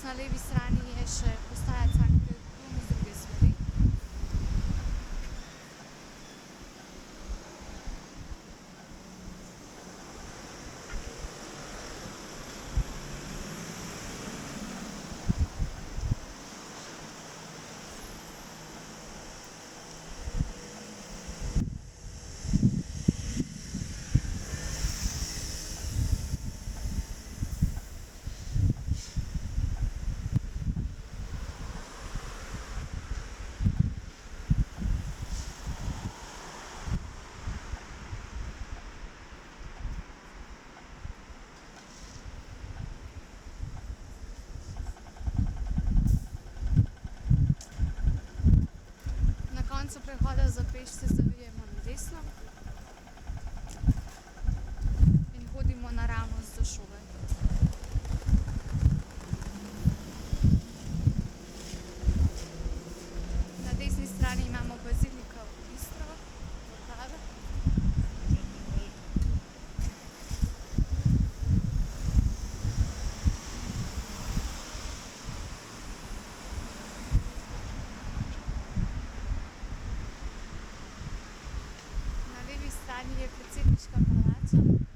Na levi strani je še postaja Cankarjev dom iz druge smeri. Na koncu prehoda za pešce zavijemo na desno in hodimo naravnost do šole. Na desni strani imamo Baziliko Bistro, portale. Na levi strani je predsedniška palača.